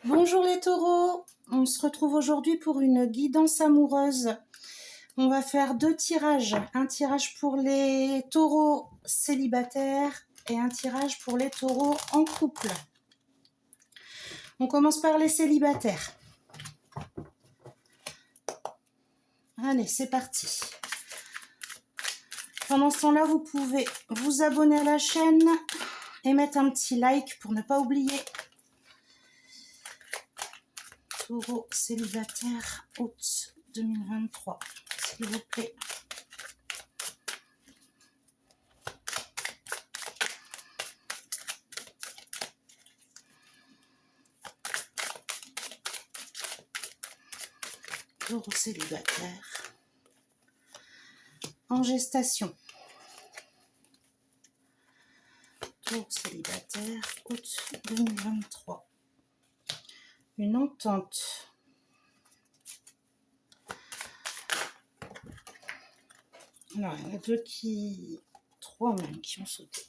Bonjour les taureaux, on se retrouve aujourd'hui pour une guidance amoureuse. On va faire deux tirages, un tirage pour les taureaux célibataires et un tirage pour les taureaux en couple. On commence par les célibataires. Allez, c'est parti. Pendant ce temps-là, vous pouvez vous abonner à la chaîne et mettre un petit like pour ne pas oublier. Taureau célibataire, août 2023, s'il vous plaît. Taureau célibataire en gestation. Taureau célibataire, août 2023. Une entente. Alors, il y en a trois même qui ont sauté.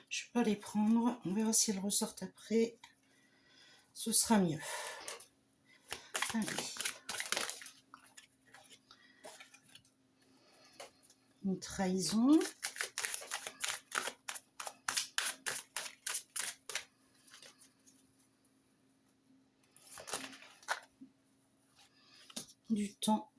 Je ne vais pas les prendre. On verra si elles ressortent après. Ce sera mieux. Allez. Une trahison. Du temps.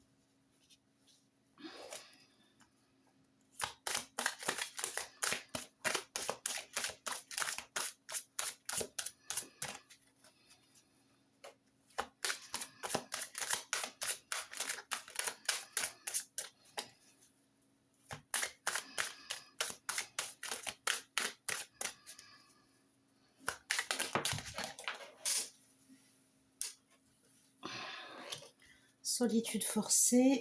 Solitude forcée.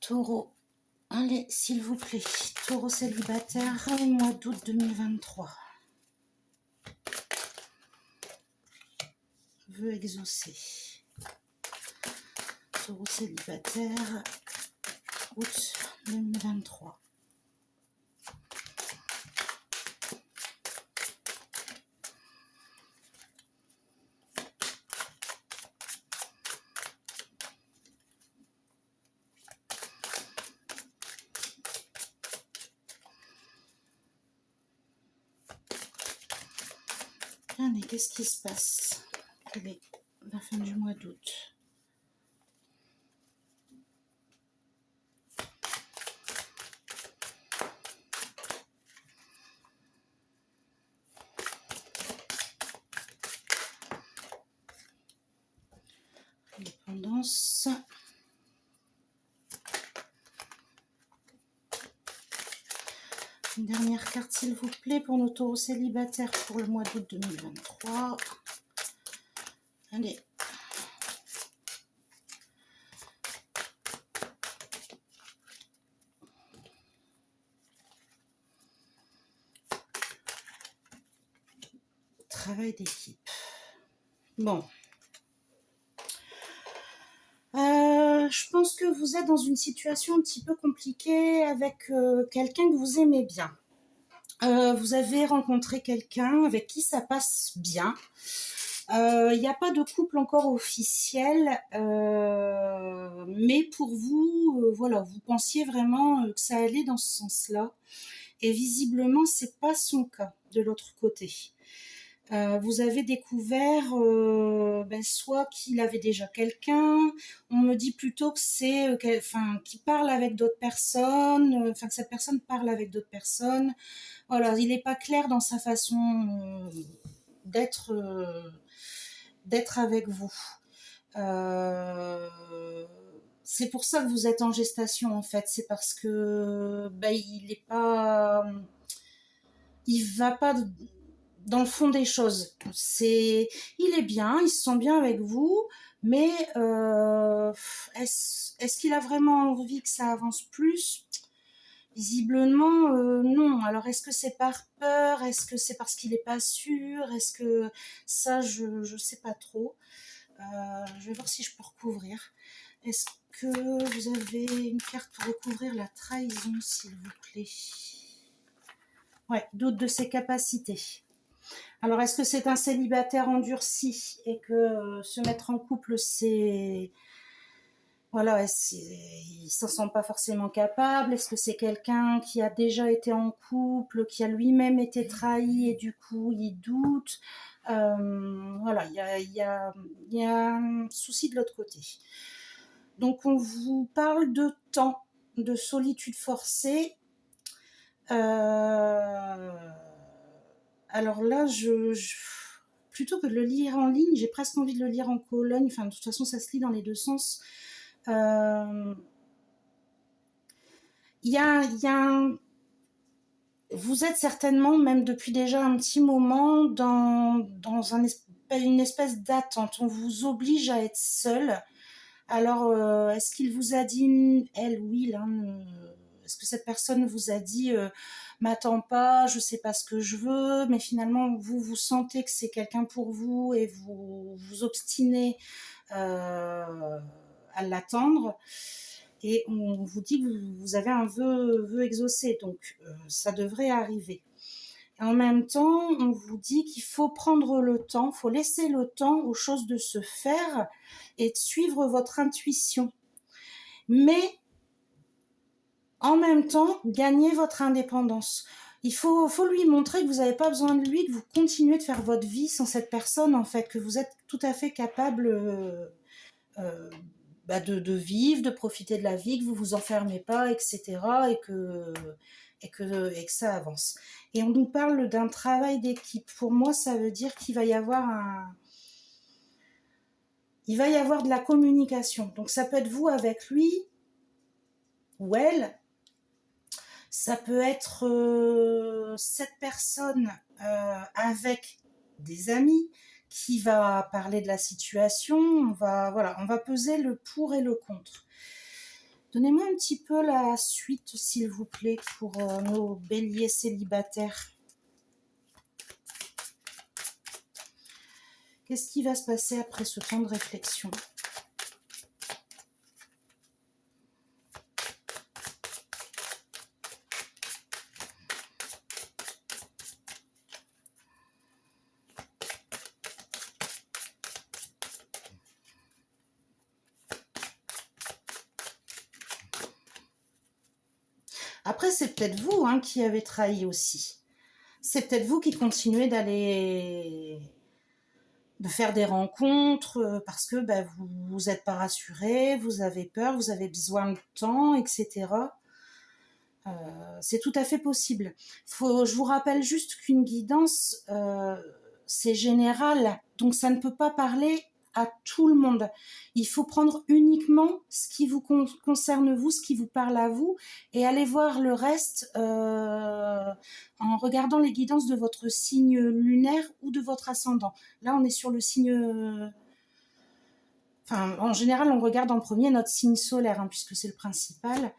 Taureau, allez, s'il vous plaît. Taureau célibataire, mois d'août 2023. Vœu exaucé. Taureau célibataire, août 2023. Allez, qu'est-ce qui se passe? Allez, la fin du mois d'août. Indépendance. Une dernière carte, s'il vous plaît, pour nos taureaux célibataires pour le mois d'août 2023. Allez. Travail d'équipe. Bon. Je pense que vous êtes dans une situation un petit peu compliquée avec quelqu'un que vous aimez bien. Vous avez rencontré quelqu'un avec qui ça passe bien. Il n'y a pas de couple encore officiel, mais pour vous, voilà, vous pensiez vraiment que ça allait dans ce sens-là. Et visiblement, c'est pas son cas de l'autre côté. Vous avez découvert soit qu'il avait déjà quelqu'un, on me dit plutôt que c'est qu'il parle avec d'autres personnes, que cette personne parle avec d'autres personnes. Voilà, il n'est pas clair dans sa façon d'être avec vous. C'est pour ça que vous êtes en gestation en fait. C'est parce que il va pas dans le fond des choses. Il est bien, il se sent bien avec vous, mais est-ce qu'il a vraiment envie que ça avance plus? Visiblement, non. Alors, est-ce que c'est par peur? Est-ce que c'est parce qu'il n'est pas sûr? Est-ce que ça, je ne sais pas trop. Je vais voir si je peux recouvrir. Est-ce que vous avez une carte pour recouvrir la trahison, s'il vous plaît? Ouais, doute de ses capacités. Alors, est-ce que c'est un célibataire endurci et que se mettre en couple, c'est... Voilà, il s'en sent pas forcément capable? Est-ce que c'est quelqu'un qui a déjà été en couple, qui a lui-même été trahi et du coup, il doute? Voilà, il y a un souci de l'autre côté. Donc, on vous parle de temps, de solitude forcée. Alors là, plutôt que de le lire en ligne, j'ai presque envie de le lire en colonne. Enfin, de toute façon, ça se lit dans les deux sens. Vous êtes certainement, même depuis déjà un petit moment, dans une espèce d'attente. On vous oblige à être seul. Alors, est-ce qu'il vous a dit, elle, oui, là, est-ce que cette personne vous a dit m'attends pas, je sais pas ce que je veux, mais finalement vous sentez que c'est quelqu'un pour vous et vous vous obstinez à l'attendre, et on vous dit que vous avez un vœu exaucé, donc ça devrait arriver. Et en même temps, on vous dit qu'il faut prendre le temps, il faut laisser le temps aux choses de se faire et de suivre votre intuition. Mais en même temps, gagner votre indépendance. Il faut lui montrer que vous n'avez pas besoin de lui, que vous continuez de faire votre vie sans cette personne, en fait, que vous êtes tout à fait capable de vivre, de profiter de la vie, que vous vous enfermez pas, etc. Et que ça avance. Et on nous parle d'un travail d'équipe. Pour moi, ça veut dire qu'il va y avoir de la communication. Donc ça peut être vous avec lui ou elle. Ça peut être cette personne avec des amis qui va parler de la situation. On va peser le pour et le contre. Donnez-moi un petit peu la suite, s'il vous plaît, pour nos béliers célibataires. Qu'est-ce qui va se passer après ce temps de réflexion ? Après, c'est peut-être vous qui avez trahi aussi. C'est peut-être vous qui continuez de faire des rencontres parce que vous n'êtes pas rassuré, vous avez peur, vous avez besoin de temps, etc. C'est tout à fait possible. Je vous rappelle juste qu'une guidance, c'est général, donc ça ne peut pas parler à tout le monde. Il faut prendre uniquement ce qui vous concerne vous, ce qui vous parle à vous, et aller voir le reste en regardant les guidances de votre signe lunaire ou de votre ascendant. Là, on est sur le signe... en général, on regarde en premier notre signe solaire, puisque c'est le principal.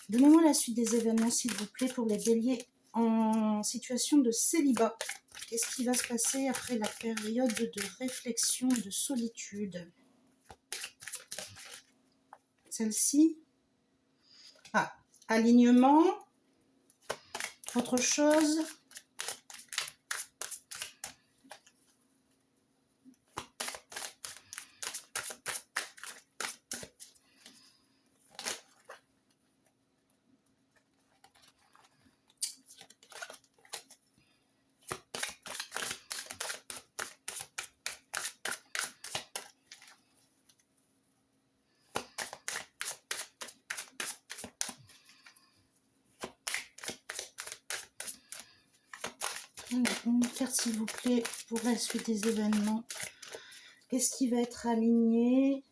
Donnez-moi la suite des événements, s'il vous plaît, pour les béliers en situation de célibat. Qu'est-ce qui va se passer après la période de réflexion et de solitude? Celle-ci. Alignement. Autre chose. Une carte, s'il vous plaît, pour la suite des événements. Qu'est-ce qui va être aligné?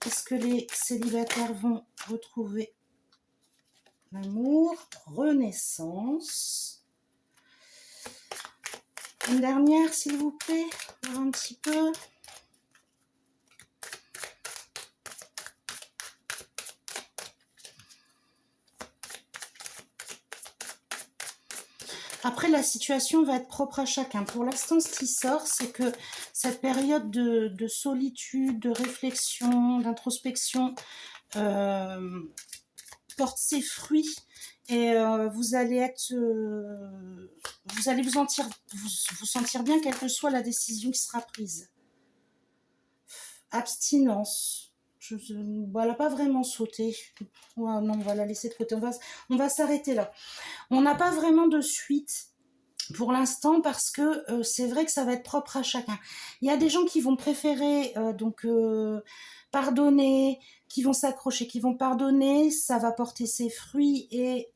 Est-ce que les célibataires vont retrouver l'amour? Renaissance. Une dernière, s'il vous plaît, voir un petit peu. Après, la situation va être propre à chacun. Pour l'instant, ce qui sort, c'est que cette période de solitude, de réflexion, d'introspection porte ses fruits et vous allez vous sentir bien, quelle que soit la décision qui sera prise. Abstinence. Elle pas vraiment sauté. Ouais, non, on va la laisser de côté. On va s'arrêter là. On n'a pas vraiment de suite pour l'instant parce que c'est vrai que ça va être propre à chacun. Il y a des gens qui vont préférer pardonner, qui vont s'accrocher, qui vont pardonner, ça va porter ses fruits et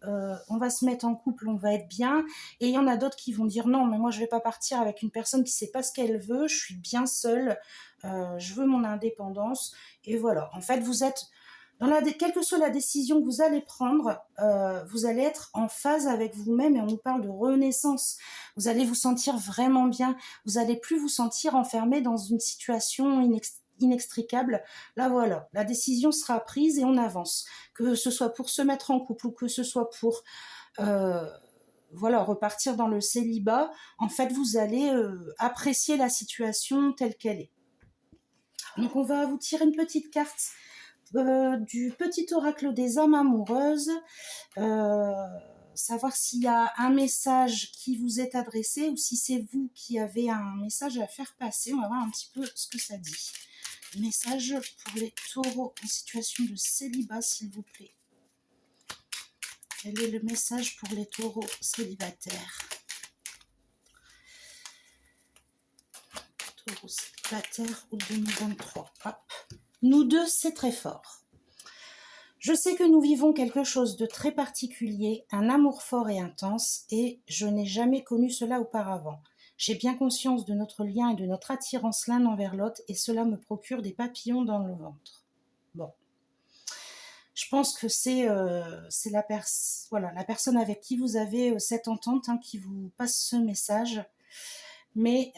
on va se mettre en couple, on va être bien. Et il y en a d'autres qui vont dire non, mais moi je vais pas partir avec une personne qui sait pas ce qu'elle veut, je suis bien seule, je veux mon indépendance. Et voilà, en fait vous êtes... quelle que soit la décision que vous allez prendre, vous allez être en phase avec vous-même et on nous parle de renaissance. Vous allez vous sentir vraiment bien. Vous n'allez plus vous sentir enfermé dans une situation inextricable. Là, voilà, la décision sera prise et on avance. Que ce soit pour se mettre en couple ou que ce soit pour repartir dans le célibat, en fait, vous allez apprécier la situation telle qu'elle est. Donc, on va vous tirer une petite carte du petit oracle des âmes amoureuses, savoir s'il y a un message qui vous est adressé ou si c'est vous qui avez un message à faire passer. On va voir un petit peu ce que ça dit. Message pour les taureaux en situation de célibat, s'il vous plaît. Quel est le message pour les taureaux célibataires? Taureaux célibataires août 2023. Hop. Nous deux, c'est très fort. Je sais que nous vivons quelque chose de très particulier, un amour fort et intense, et je n'ai jamais connu cela auparavant. J'ai bien conscience de notre lien et de notre attirance l'un envers l'autre, et cela me procure des papillons dans le ventre. Bon. Je pense que c'est la personne avec qui vous avez cette entente qui vous passe ce message. Mais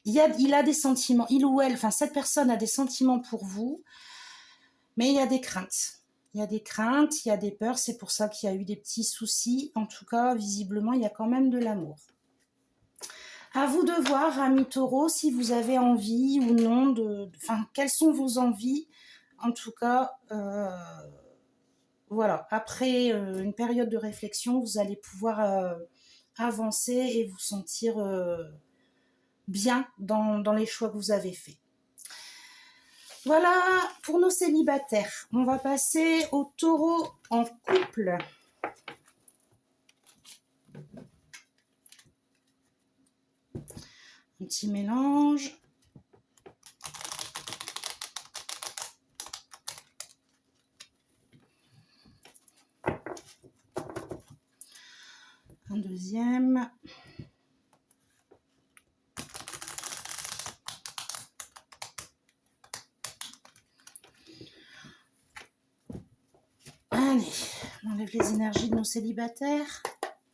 il a des sentiments, il ou elle, enfin cette personne a des sentiments pour vous, mais il y a des craintes. Il y a des craintes, il y a des peurs, c'est pour ça qu'il y a eu des petits soucis. En tout cas, visiblement, il y a quand même de l'amour. À vous de voir, amis taureaux, si vous avez envie ou non quelles sont vos envies. En tout cas, voilà. Après une période de réflexion, vous allez pouvoir avancer et vous sentir bien dans les choix que vous avez faits. Voilà pour nos célibataires. On va passer aux taureaux en couple. Un petit mélange. Un deuxième. Allez, on enlève les énergies de nos célibataires.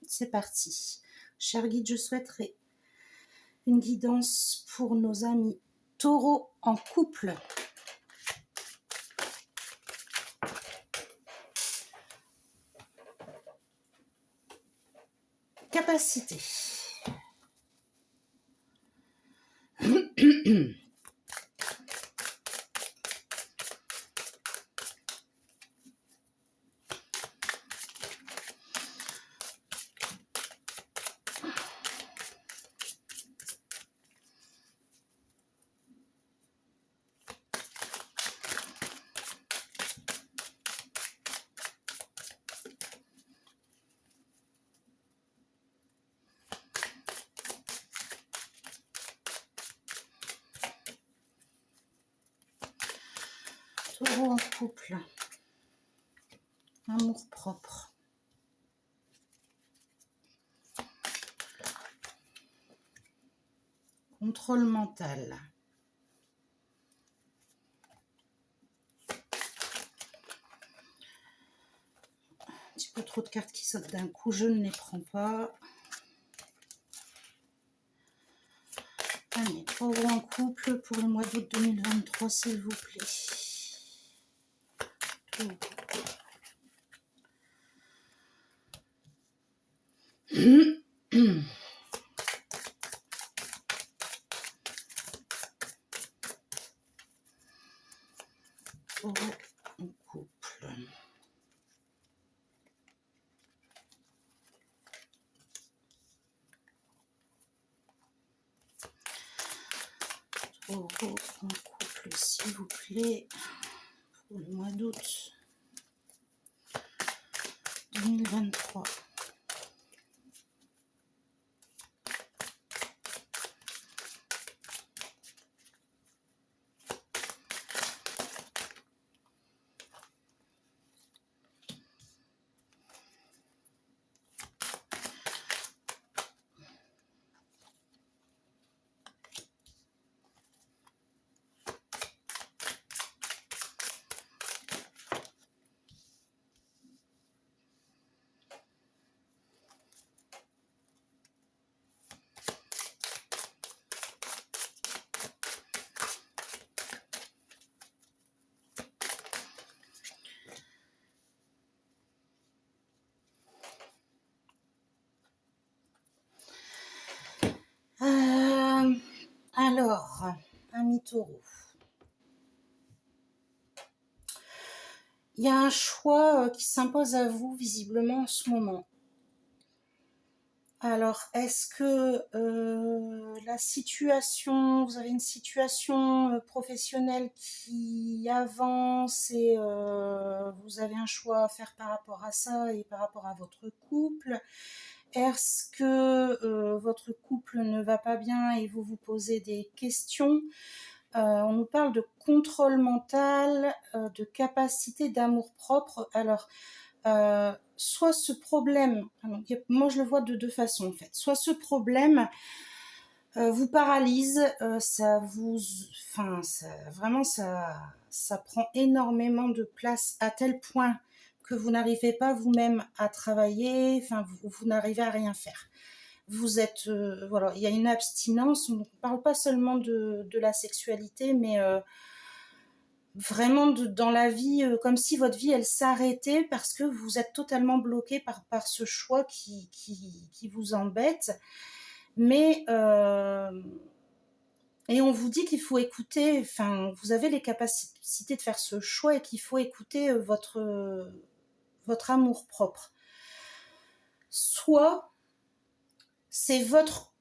C'est parti. Cher guide, je souhaiterais une guidance pour nos amis taureaux en couple. Capacité. Taureau en couple. Amour propre. Contrôle mental. petit peu trop de cartes qui sautent d'un coup, je ne les prends pas. Allez, pauvre en couple pour le mois d'août 2023, s'il vous plaît. Pauvre en couple. Taureau en couple, s'il vous plaît, pour le mois d'août 2023. Alors, ami Taureau, il y a un choix qui s'impose à vous visiblement en ce moment. Alors, est-ce que la situation, vous avez une situation professionnelle qui avance et vous avez un choix à faire par rapport à ça et par rapport à votre couple? Est-ce que votre couple ne va pas bien et vous vous posez des questions? On nous parle de contrôle mental, de capacité d'amour-propre. Alors, soit ce problème, moi je le vois de deux façons en fait, soit ce problème vous paralyse, ça prend énormément de place à tel point que vous n'arrivez pas vous-même à travailler, vous n'arrivez à rien faire. Vous êtes, voilà, il y a une abstinence, on ne parle pas seulement de la sexualité, mais vraiment dans la vie, comme si votre vie elle s'arrêtait parce que vous êtes totalement bloqué par ce choix qui vous embête. Mais et on vous dit qu'il faut écouter, vous avez les capacités de faire ce choix et qu'il faut écouter votre amour propre. Soit c'est votre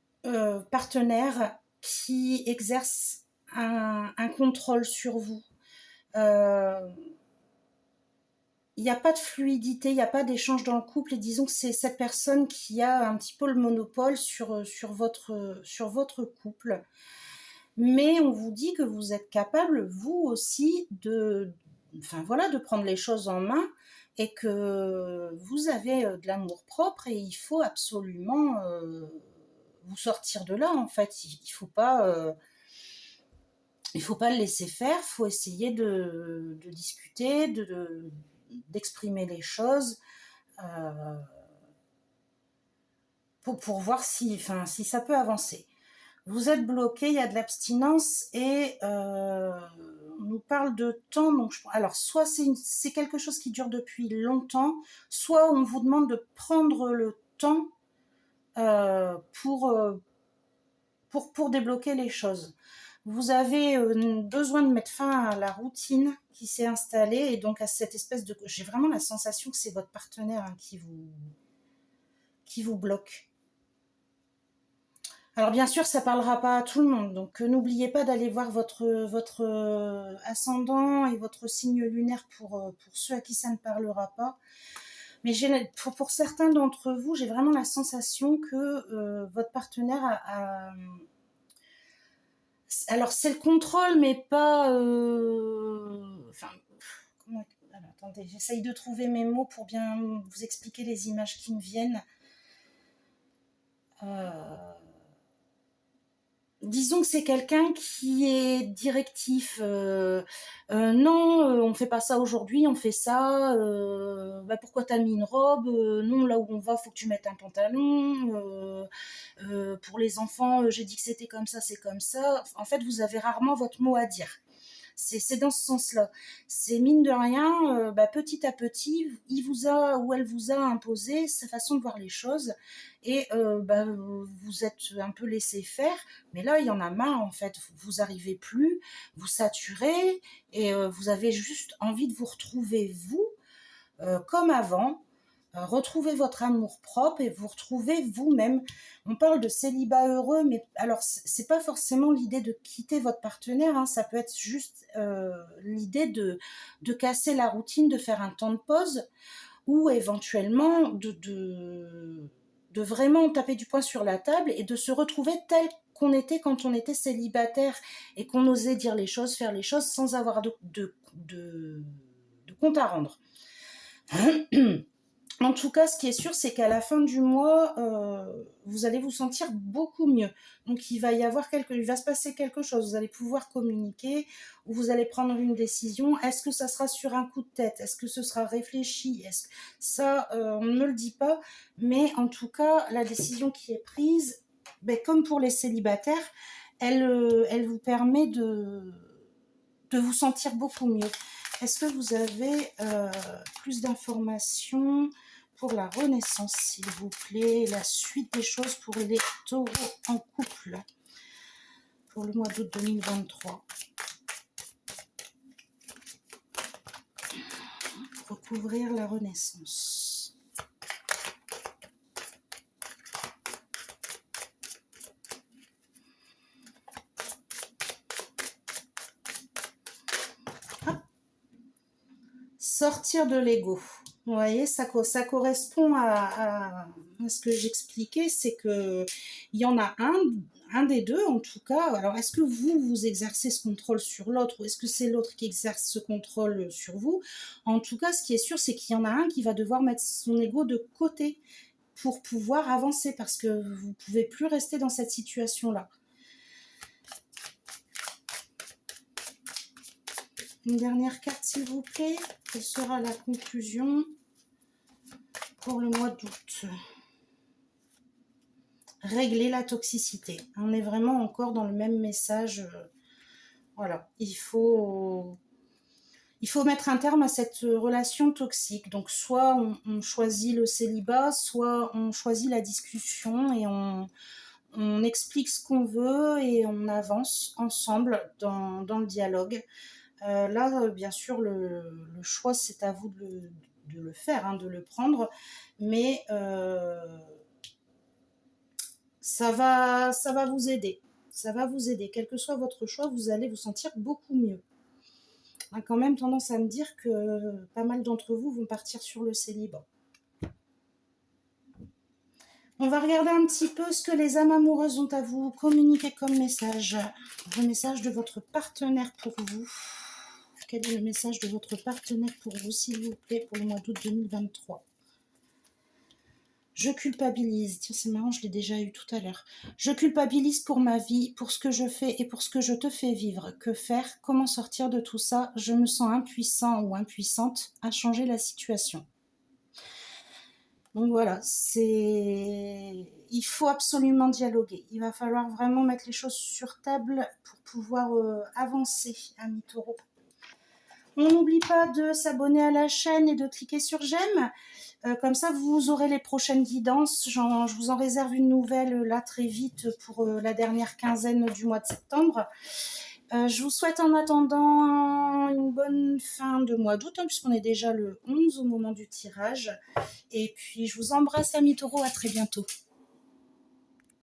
partenaire qui exerce un contrôle sur vous. Il n'y a pas de fluidité, il n'y a pas d'échange dans le couple et disons que c'est cette personne qui a un petit peu le monopole sur votre couple. Mais on vous dit que vous êtes capable, vous aussi, de prendre les choses en main et que vous avez de l'amour propre et il faut absolument vous sortir de là en fait. Il faut pas le laisser faire, il faut essayer de discuter, d'exprimer les choses pour voir si ça peut avancer. Vous êtes bloqué, il y a de l'abstinence et on nous parle de temps. Donc, alors, soit c'est quelque chose qui dure depuis longtemps, soit on vous demande de prendre le temps pour débloquer les choses. Vous avez besoin de mettre fin à la routine qui s'est installée et donc à cette espèce de... J'ai vraiment la sensation que c'est votre partenaire qui vous bloque. Alors bien sûr, ça parlera pas à tout le monde, donc n'oubliez pas d'aller voir votre ascendant et votre signe lunaire pour ceux à qui ça ne parlera pas. Mais pour certains d'entre vous, j'ai vraiment la sensation que votre partenaire alors c'est le contrôle, mais pas... Alors, attendez, j'essaye de trouver mes mots pour bien vous expliquer les images qui me viennent. disons que c'est quelqu'un qui est directif. Non, on fait pas ça aujourd'hui, on fait ça. Bah pourquoi t'as mis une robe? Non, là où on va, faut que tu mettes un pantalon. Pour les enfants, j'ai dit que c'était comme ça, c'est comme ça. En fait, vous avez rarement votre mot à dire. C'est dans ce sens-là. C'est mine de rien, petit à petit, il vous a ou elle vous a imposé sa façon de voir les choses et vous êtes un peu laissé faire. Mais là, il y en a marre en fait. Vous arrivez plus, vous saturez et vous avez juste envie de vous retrouver vous comme avant. Retrouvez votre amour propre et vous retrouvez vous-même. On parle de célibat heureux, mais alors c'est pas forcément l'idée de quitter votre partenaire, hein, ça peut être juste l'idée de casser la routine, de faire un temps de pause ou éventuellement de vraiment taper du poing sur la table et de se retrouver tel qu'on était quand on était célibataire et qu'on osait dire les choses, faire les choses sans avoir de compte à rendre. En tout cas, ce qui est sûr, c'est qu'à la fin du mois, vous allez vous sentir beaucoup mieux. Donc, il va se passer quelque chose. Vous allez pouvoir communiquer ou vous allez prendre une décision. Est-ce que ça sera sur un coup de tête? Est-ce que ce sera réfléchi? Ça, on ne me le dit pas. Mais en tout cas, la décision qui est prise, comme pour les célibataires, elle vous permet de vous sentir beaucoup mieux. Est-ce que vous avez plus d'informations pour la Renaissance, s'il vous plaît, la suite des choses pour les taureaux en couple pour le mois d'août 2023? Recouvrir la Renaissance. Sortir de l'ego. Vous voyez, ça correspond à ce que j'expliquais, c'est que il y en a un des deux en tout cas. Alors, est-ce que vous exercez ce contrôle sur l'autre ou est-ce que c'est l'autre qui exerce ce contrôle sur vous? En tout cas, ce qui est sûr, c'est qu'il y en a un qui va devoir mettre son ego de côté pour pouvoir avancer parce que vous ne pouvez plus rester dans cette situation-là. Une dernière carte, s'il vous plaît. Quelle sera la conclusion pour le mois d'août? Régler la toxicité. On est vraiment encore dans le même message. Voilà, il faut mettre un terme à cette relation toxique. Donc, soit on choisit le célibat, soit on choisit la discussion et on explique ce qu'on veut et on avance ensemble dans le dialogue. Là, bien sûr, le choix, c'est à vous de le faire, hein, de le prendre, mais ça va vous aider. Ça va vous aider. Quel que soit votre choix, vous allez vous sentir beaucoup mieux. On a quand même tendance à me dire que pas mal d'entre vous vont partir sur le célibat. On va regarder un petit peu ce que les âmes amoureuses ont à vous communiquer comme message. Le message de votre partenaire pour vous. Quel est le message de votre partenaire pour vous, s'il vous plaît, pour le mois d'août 2023? Je culpabilise. Tiens, c'est marrant, je l'ai déjà eu tout à l'heure. Je culpabilise pour ma vie, pour ce que je fais et pour ce que je te fais vivre. Que faire? Comment sortir de tout ça? Je me sens impuissant ou impuissante à changer la situation. Donc voilà, il faut absolument dialoguer. Il va falloir vraiment mettre les choses sur table pour pouvoir avancer, amis taureaux. On n'oublie pas de s'abonner à la chaîne et de cliquer sur j'aime. Comme ça, vous aurez les prochaines guidances. Je vous en réserve une nouvelle là très vite pour la dernière quinzaine du mois de septembre. Je vous souhaite en attendant une bonne fin de mois d'août, hein, puisqu'on est déjà le 11 au moment du tirage. Et puis, je vous embrasse, amis taureaux. À très bientôt.